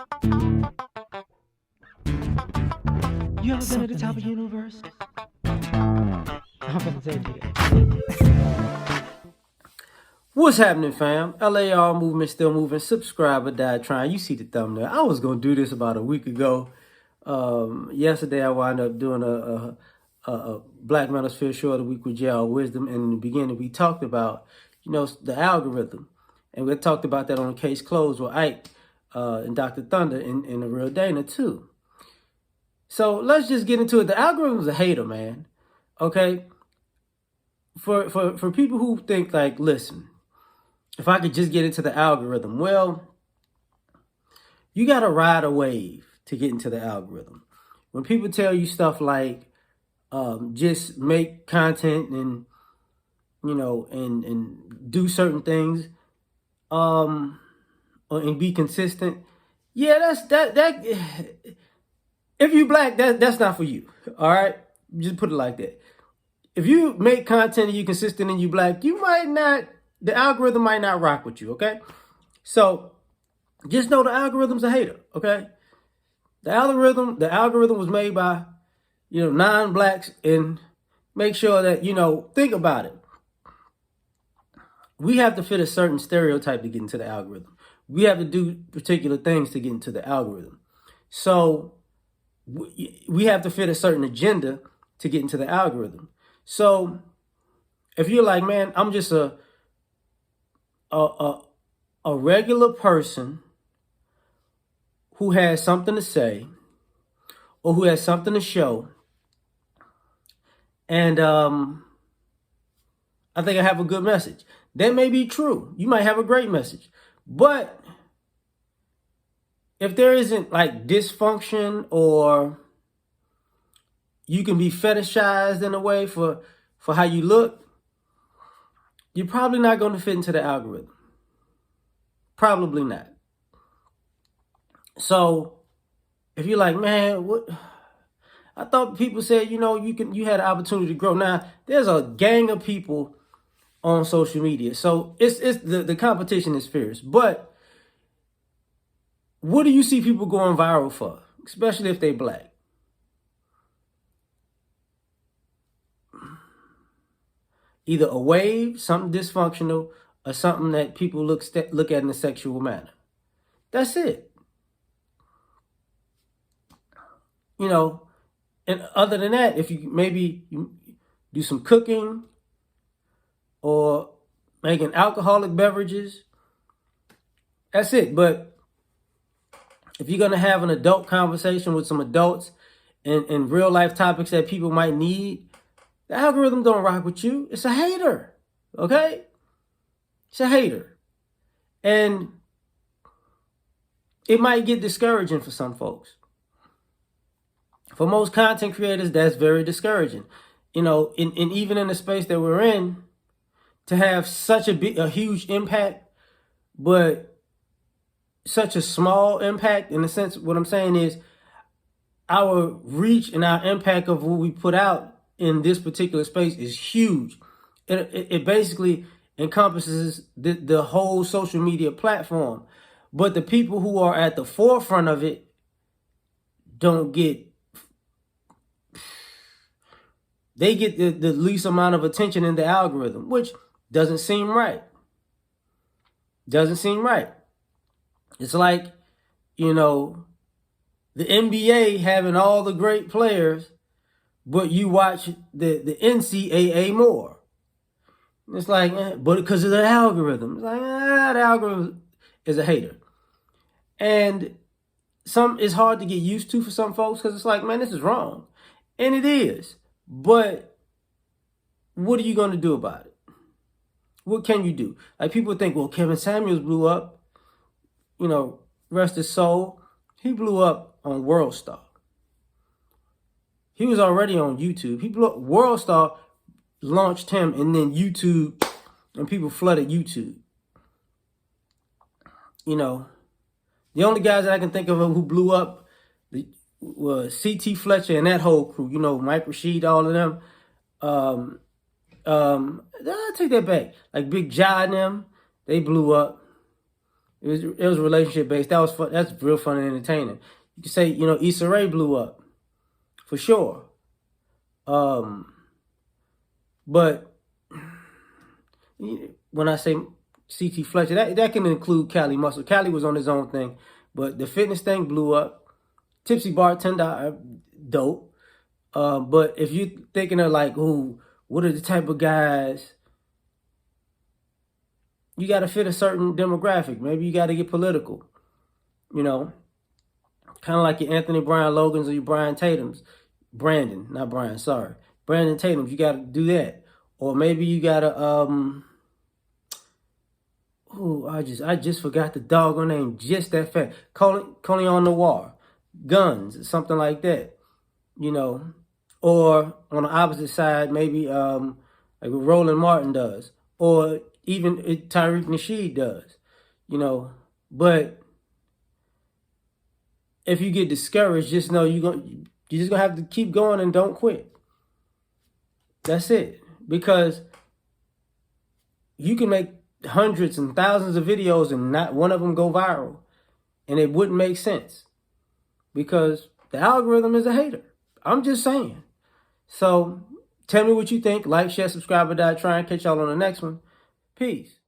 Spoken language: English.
You ever been at the top of the universe? I'm gonna take it. What's happening, fam? L.A.R. movement still moving. Subscribe or die trying. You see the thumbnail. I was gonna do this about a week ago. Yesterday I wound up doing a Black Manosphere show of the week with J.R. Wisdom, and in the beginning we talked about, the algorithm, and we talked about that on Case Closed with Ike and Dr. Thunder and the Real Dana too. So let's just get into it. The algorithm's a hater, man. Okay. For people who think like, listen, if I could just get into the algorithm, well, you got to ride a wave to get into the algorithm. When people tell you stuff like, just make content and, and do certain things, and be consistent. Yeah, that. If you black, that's not for you. All right, just put it like that. If you make content and you consistent and you black, the algorithm might not rock with you. Okay, so just know the algorithm's a hater. Okay, the algorithm was made by non-blacks, and make sure that think about it. We have to fit a certain stereotype to get into the algorithm. We have to do particular things to get into the algorithm. So we have to fit a certain agenda to get into the algorithm. So if you're like, man, I'm just a regular person who has something to say or who has something to show, and I think I have a good message. That may be true. You might have a great message. But if there isn't like dysfunction, or you can be fetishized in a way for how you look, you're probably not going to fit into the algorithm. Probably not. So if you're like, man, what? I thought people said, you had an opportunity to grow. Now, there's a gang of people on social media. So it's the competition is fierce. But what do you see people going viral for? Especially if they black. Either a wave, something dysfunctional, or something that people look at in a sexual manner. That's it. And other than that, if you maybe do some cooking or making alcoholic beverages, that's it. But if you're going to have an adult conversation with some adults and real life topics that people might need, the algorithm don't rock with you. It's a hater. Okay? It's a hater. And it might get discouraging for some folks. For most content creators, that's very discouraging. And even in the space that we're in, to have such a huge impact, but such a small impact, in a sense, what I'm saying is our reach and our impact of what we put out in this particular space is huge. It basically encompasses the whole social media platform. But the people who are at the forefront of it they get the least amount of attention in the algorithm, which doesn't seem right. Doesn't seem right. It's like, the NBA having all the great players, but you watch the NCAA more. It's like, but because of the algorithm. It's like, the algorithm is a hater. And it's hard to get used to for some folks, because it's like, man, this is wrong. And it is. But what are you going to do about it? What can you do? Like, people think, well, Kevin Samuels blew up, rest his soul. He blew up on World Star. He was already on YouTube. He blew up. World Star launched him, and then YouTube, and people flooded YouTube. The only guys that I can think of who blew up was C.T. Fletcher and that whole crew. Mike Rashid, all of them. I'll take that back. Like Big John and them, they blew up. It was relationship based. That was fun. That's real fun and entertaining. You could say, Issa Rae blew up for sure. But when I say CT Fletcher, that can include Cali Muscle. Cali was on his own thing, but the fitness thing blew up. Tipsy Bartender, dope. But if you're thinking of like, what are the type of guys? You got to fit a certain demographic. Maybe you got to get political. Kind of like your Anthony Brian Logans or your Brian Tatum's. Brandon, not Brian, sorry. Brandon Tatum's, you got to do that. Or maybe you got to, I just forgot the doggone name just that fast. Colion Noir, Guns, something like that. Or on the opposite side, maybe like what Roland Martin does. Or even Tariq Nasheed does. But if you get discouraged, just know you're just gonna have to keep going and don't quit. That's it. Because you can make hundreds and thousands of videos and not one of them go viral. And it wouldn't make sense. Because the algorithm is a hater. I'm just saying. So tell me what you think. Like, share, subscribe, or die. Try and catch y'all on the next one. Peace.